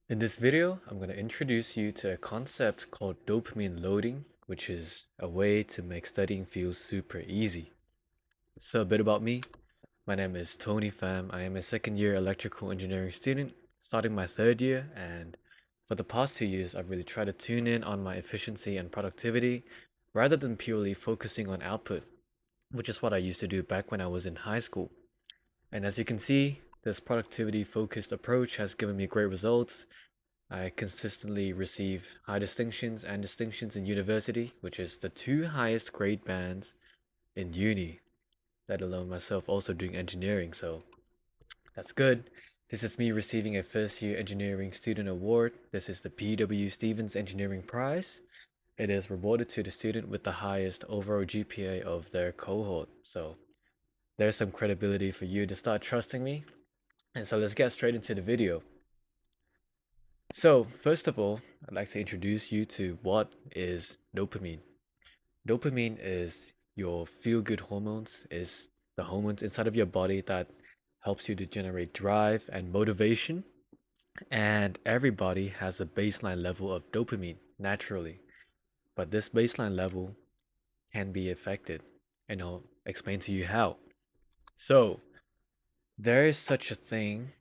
In this video, I'm going to introduce you to a concept called dopamine loading, which is a way to make studying feel super easy. So, a bit about me. My name is Tony Pham. I am a second year electrical engineering student, starting my third year, and for the past 2 years, I've really tried to tune in on my efficiency and productivity rather than purely focusing on output, which is what I used to do back when I was in high school. And as you can see, this productivity focused approach has given me great results. I consistently receive high distinctions and distinctions in university, which is the two highest grade bands in uni, let alone myself also doing engineering, so that's good. This is me receiving a first year engineering student award. This is the P.W. Stevens Engineering Prize. It is rewarded to the student with the highest overall GPA of their cohort. So there's some credibility for you to start trusting me. And so let's get straight into the video. So, first of all, I'd like to introduce you to what is dopamine. Dopamine is your feel-good hormones, is the hormones inside of your body that helps you to generate drive and motivation. And everybody has a baseline level of dopamine naturally, but this baseline level can be affected, and I'll explain to you how. So, there is such a thing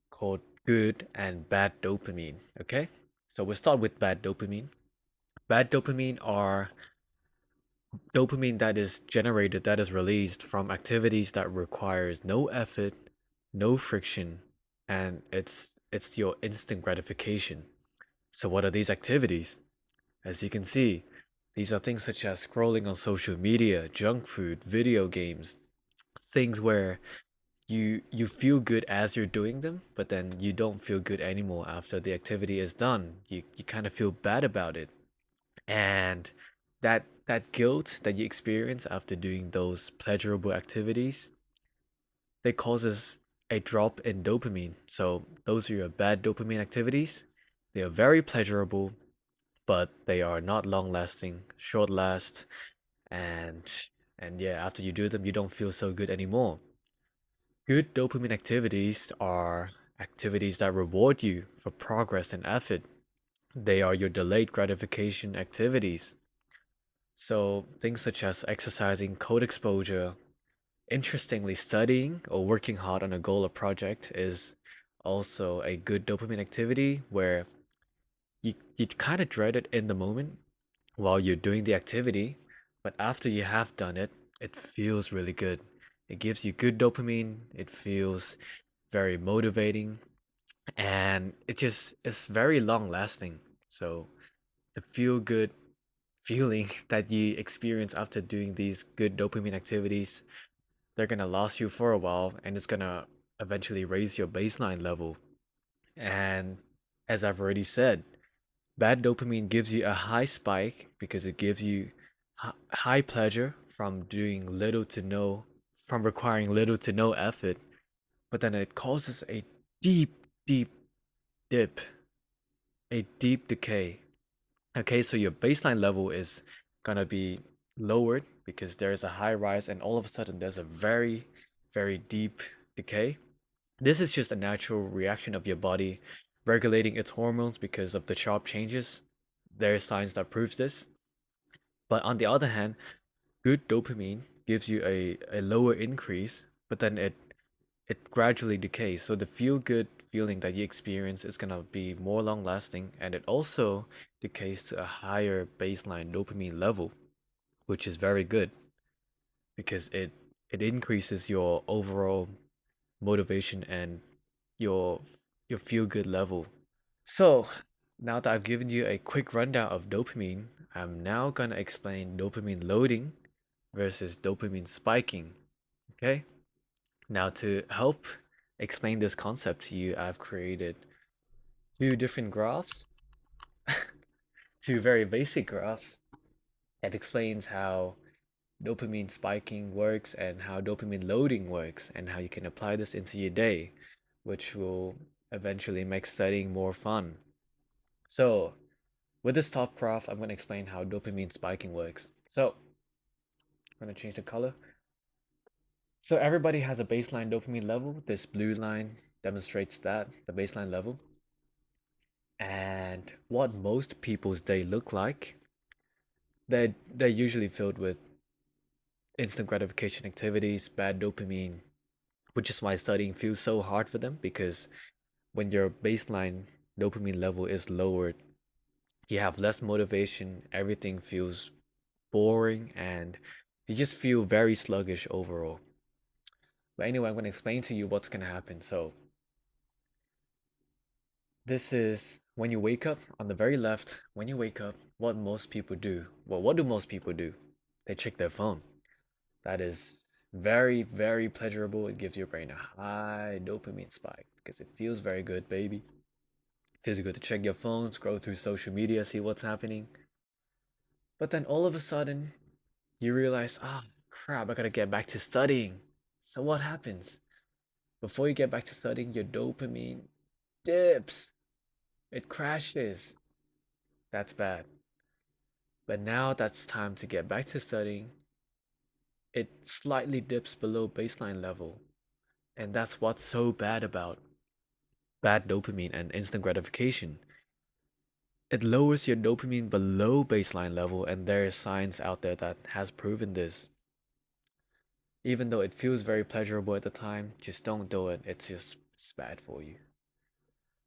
called good and bad dopamine, okay? So we'll start with bad dopamine. Bad dopamine are dopamine that is generated, that is released from activities that requires no effort, no friction, and it's your instant gratification. So what are these activities? As you can see, these are things such as scrolling on social media, junk food, video games, things where you feel good as you're doing them, but then you don't feel good anymore after the activity is done. You kind of feel bad about it. And that guilt that you experience after doing those pleasurable activities, they causes a drop in dopamine. So those are your bad dopamine activities. They are very pleasurable, but they are not long lasting, short last, and and yeah, after you do them, you don't feel so good anymore. Good dopamine activities are activities that reward you for progress and effort. They are your delayed gratification activities. So things such as exercising, code exposure, interestingly studying or working hard on a goal or project is also a good dopamine activity where you kind of dread it in the moment while you're doing the activity, but after you have done it, it feels really good. It gives you good dopamine, it feels very motivating, and it's very long lasting. So the feel good feeling that you experience after doing these good dopamine activities, they're gonna last you for a while and it's gonna eventually raise your baseline level. And as I've already said, bad dopamine gives you a high spike because it gives you high pleasure from doing little to no, from requiring little to no effort, but then it causes a deep dip, a deep decay. Okay, so your baseline level is gonna be lowered because there's a high rise and all of a sudden there's a very deep decay. This is just a natural reaction of your body regulating its hormones because of the sharp changes. There is science that proves this. But on the other hand, good dopamine gives you a lower increase, but then it gradually decays. So the feel good feeling that you experience is gonna be more long lasting, and it also decays to a higher baseline dopamine level, which is very good because it increases your overall motivation and your your feel good level. So now that I've given you a quick rundown of dopamine, I'm now gonna explain dopamine loading versus dopamine spiking. Okay? Now, to help explain this concept to you, I've created two different graphs, two very basic graphs that explains how dopamine spiking works and how dopamine loading works and how you can apply this into your day, which will eventually make studying more fun. So, with this top graph, I'm going to explain how dopamine spiking works. So, I'm going to change the color. So, everybody has a baseline dopamine level. This blue line demonstrates that, the baseline level. And what most people's day look like, they're usually filled with instant gratification activities, bad dopamine, which is why studying feels so hard for them because when your baseline dopamine level is lowered, you have less motivation, everything feels boring, and you just feel very sluggish overall. But anyway, I'm going to explain to you what's going to happen. So, this is when you wake up on the very left. When you wake up, what most people do. Well, what do most people do? They check their phone. That is very, very pleasurable. It gives your brain a high dopamine spike because it feels very good, baby. It feels good to check your phone, scroll through social media, see what's happening. But then all of a sudden, you realize, ah, crap, I gotta get back to studying. So what happens? Before you get back to studying, your dopamine dips. It crashes. That's bad. But now that's time to get back to studying. It slightly dips below baseline level. And that's what's so bad about bad dopamine and instant gratification. It lowers your dopamine below baseline level, and there is science out there that has proven this. Even though it feels very pleasurable at the time, just don't do it. It's bad for you.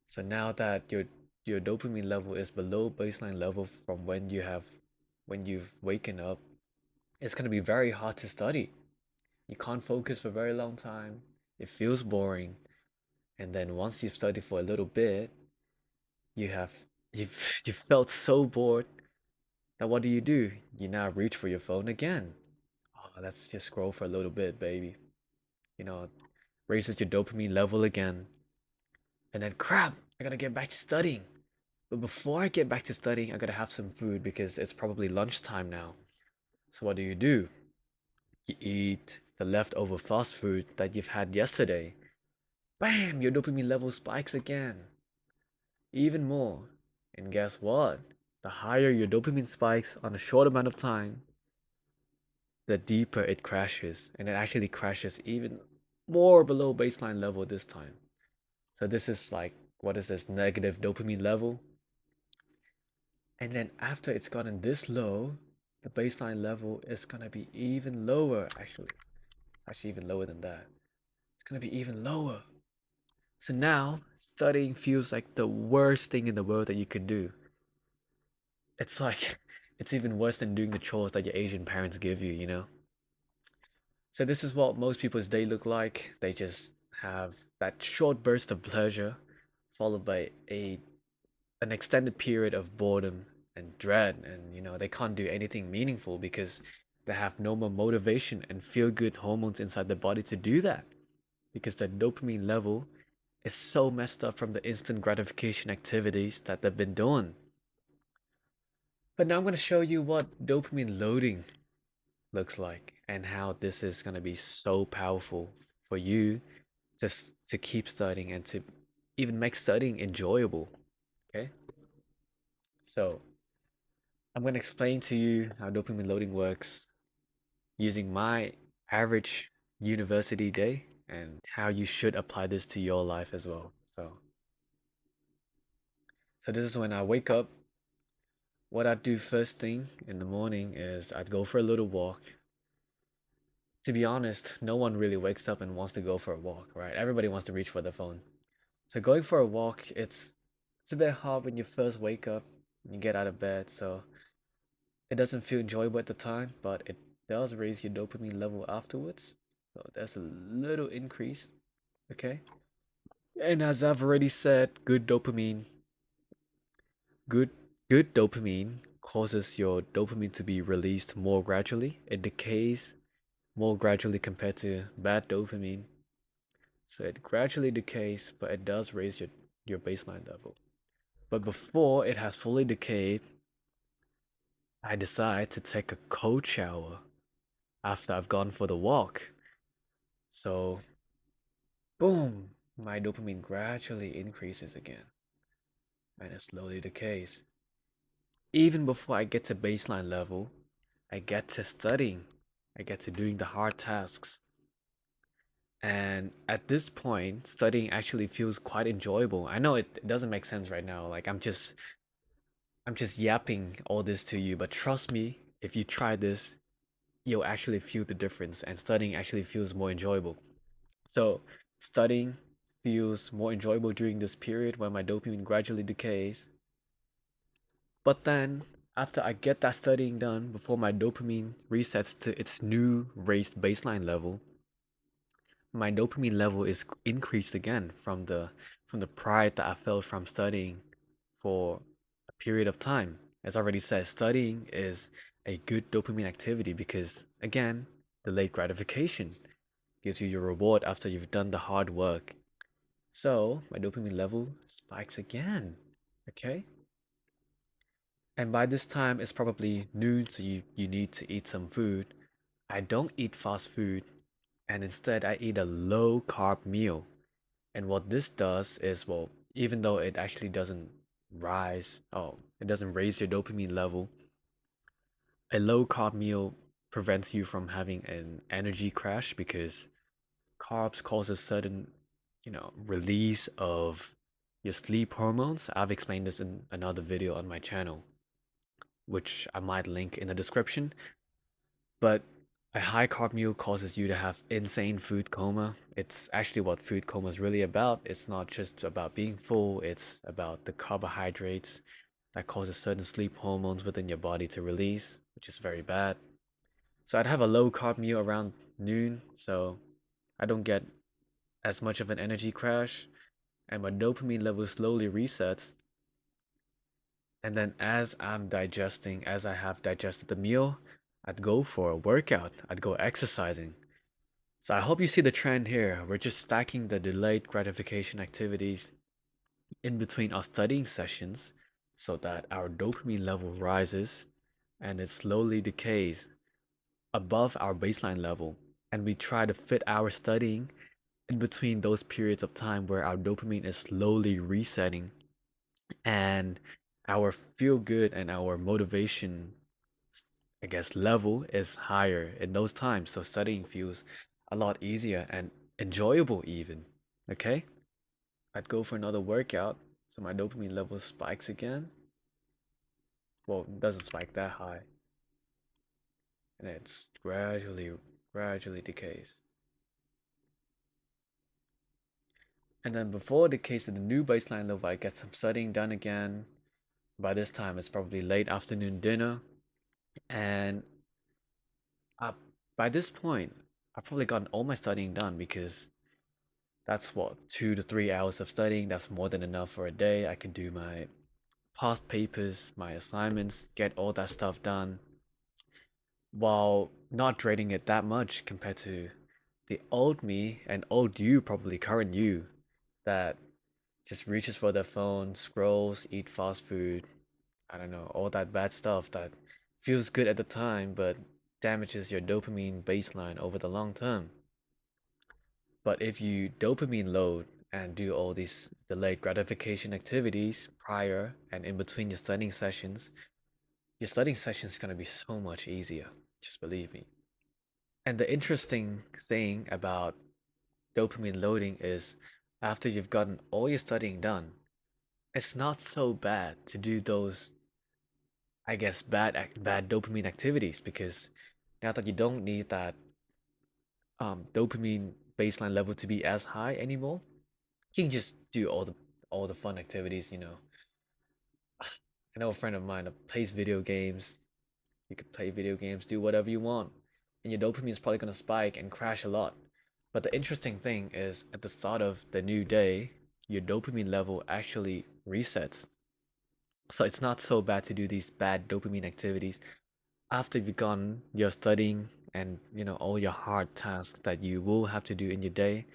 So now that your dopamine level is below baseline level from when you've waken up, it's gonna be very hard to study. You can't focus for a very long time. It feels boring. And then once you've studied for a little bit, you have you felt so bored that what do? You now reach for your phone again. Oh, let's just scroll for a little bit, baby. You know, raises your dopamine level again. And then crap, I gotta get back to studying. But before I get back to studying, I gotta have some food because it's probably lunchtime now. So what do? You eat the leftover fast food that you've had yesterday. Bam! Your dopamine level spikes again. Even more. And guess what? The higher your dopamine spikes on a short amount of time, the deeper it crashes. And it actually crashes even more below baseline level this time. So this is like, what is this, negative dopamine level? And then after it's gotten this low, the baseline level is gonna be even lower. Actually even lower than that. It's gonna be even lower. So now studying feels like the worst thing in the world that you could do. It's like it's even worse than doing the chores that your Asian parents give you, you know? So this is what most people's day look like. They just have that short burst of pleasure followed by a an extended period of boredom and dread, and they can't do anything meaningful because they have no more motivation and feel good hormones inside their body to do that because their dopamine level is so messed up from the instant gratification activities that they've been doing. But now I'm going to show you what dopamine loading looks like and how this is going to be so powerful for you just to keep studying and to even make studying enjoyable. Okay, so I'm going to explain to you how dopamine loading works using my average university day and how you should apply this to your life as well. So this is when I wake up. What I do first thing in the morning is I'd go for a little walk. To be honest, no one really wakes up and wants to go for a walk, right? Everybody wants to reach for their phone. So going for a walk, it's a bit hard when you first wake up and you get out of bed, so it doesn't feel enjoyable at the time, but it does raise your dopamine level afterwards. So there's a little increase, okay? And as I've already said, good good dopamine causes your dopamine to be released more gradually. It decays more gradually compared to bad dopamine. So it gradually decays, but it does raise your baseline level. But before it has fully decayed, I decide to take a cold shower after I've gone for the walk. So, boom, my dopamine gradually increases again and it slowly decays. Even before I get to baseline level, I get to studying, I get to doing the hard tasks. And at this point, studying actually feels quite enjoyable. I know it doesn't make sense right now. Like I'm just yapping all this to you, but trust me, if you try this, you'll actually feel the difference and studying actually feels more enjoyable. So, studying feels more enjoyable during this period when my dopamine gradually decays. But then, after I get that studying done, before my dopamine resets to its new raised baseline level, my dopamine level is increased again from the pride that I felt from studying for a period of time. As I already said, studying is a good dopamine activity because again, delayed gratification gives you your reward after you've done the hard work. So my dopamine level spikes again. Okay? And by this time it's probably noon, so you need to eat some food. I don't eat fast food and instead I eat a low carb meal. And what this does is, well, even though it actually doesn't it doesn't raise your dopamine level, a low carb meal prevents you from having an energy crash because carbs cause a sudden, release of your sleep hormones. I've explained this in another video on my channel, which I might link in the description. But a high carb meal causes you to have insane food coma. It's actually what food coma is really about. It's not just about being full, it's about the carbohydrates that causes certain sleep hormones within your body to release, which is very bad. So I'd have a low carb meal around noon, so I don't get as much of an energy crash, and my dopamine level slowly resets. And then as I have digested the meal, I'd go for a workout, I'd go exercising. So I hope you see the trend here. We're just stacking the delayed gratification activities in between our studying sessions so that our dopamine level rises and it slowly decays above our baseline level. And we try to fit our studying in between those periods of time where our dopamine is slowly resetting and our feel good and our motivation, I guess, level is higher in those times. So studying feels a lot easier and enjoyable, even. Okay? I'd go for another workout so my dopamine level spikes again. Well, it doesn't spike that high, and it's gradually decays. And then before it decays to the new baseline level, I get some studying done again. By this time, it's probably late afternoon dinner, and uh, by this point, I've probably gotten all my studying done because that's what 2 to 3 hours of studying. That's more than enough for a day. I can do my past papers, my assignments, get all that stuff done while not draining it that much compared to the old me and old you, probably current you, that just reaches for their phone, scrolls, eat fast food, I don't know, all that bad stuff that feels good at the time but damages your dopamine baseline over the long term. But if you dopamine load and do all these delayed gratification activities prior and in between your studying sessions is going to be so much easier. Just believe me. And the interesting thing about dopamine loading is after you've gotten all your studying done, it's not so bad to do those, I guess, bad dopamine activities because now that you don't need that dopamine baseline level to be as high anymore, you can just do all the fun activities. I know a friend of mine that plays video games. You could play video games, do whatever you want, and your dopamine is probably gonna spike and crash a lot. But the interesting thing is, at the start of the new day, your dopamine level actually resets. So it's not so bad to do these bad dopamine activities after you've gone your studying and all your hard tasks that you will have to do in your day.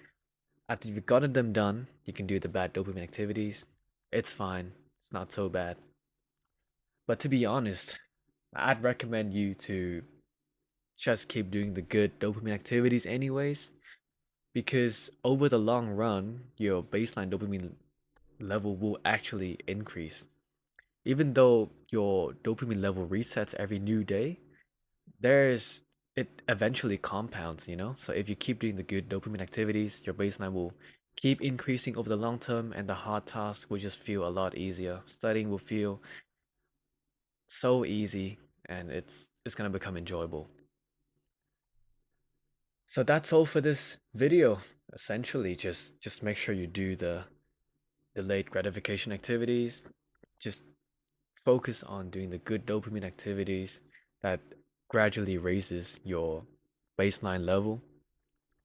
After you've gotten them done, you can do the bad dopamine activities. It's fine. It's not so bad. But to be honest, I'd recommend you to just keep doing the good dopamine activities anyways, because over the long run, your baseline dopamine level will actually increase. Even though your dopamine level resets every new day, there's it eventually compounds, you know? So if you keep doing the good dopamine activities, your baseline will keep increasing over the long term and the hard tasks will just feel a lot easier. Studying will feel so easy and it's gonna become enjoyable. So that's all for this video. Essentially, just make sure you do the delayed gratification activities. Just focus on doing the good dopamine activities that gradually raises your baseline level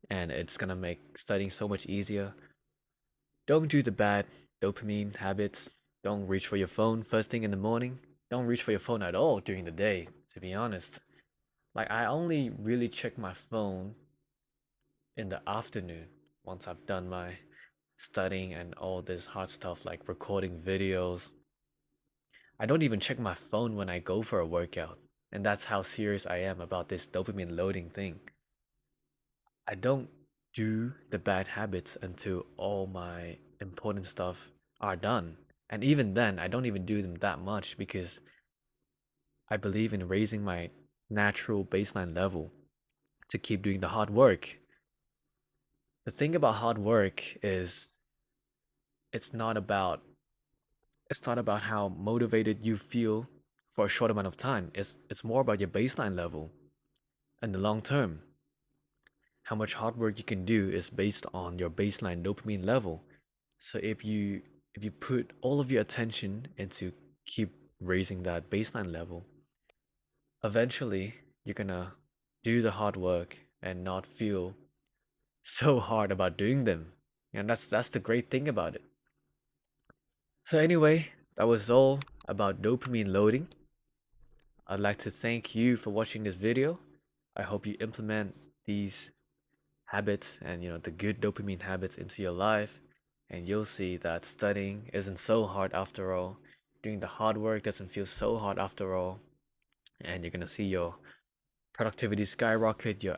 and it's gonna make studying so much easier. Don't do the bad dopamine habits. Don't reach for your phone first thing in the morning. Don't reach for your phone at all during the day, to be honest. Like, I only really check my phone in the afternoon once I've done my studying and all this hard stuff like recording videos. I don't even check my phone when I go for a workout. And that's how serious I am about this dopamine loading thing. I don't do the bad habits until all my important stuff are done. And even then, I don't even do them that much because I believe in raising my natural baseline level to keep doing the hard work. The thing about hard work is it's not about it's not about how motivated you feel for a short amount of time. It's more about your baseline level and the long term. How much hard work you can do is based on your baseline dopamine level. So if you put all of your attention into keep raising that baseline level, eventually you're gonna do the hard work and not feel so hard about doing them. And that's the great thing about it. So anyway, that was all about dopamine loading. I'd like to thank you for watching this video. I hope you implement these habits and the good dopamine habits into your life and you'll see that studying isn't so hard after all. Doing the hard work doesn't feel so hard after all. And you're going to see your productivity skyrocket, your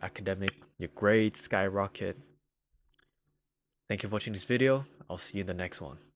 grades skyrocket. Thank you for watching this video. I'll see you in the next one.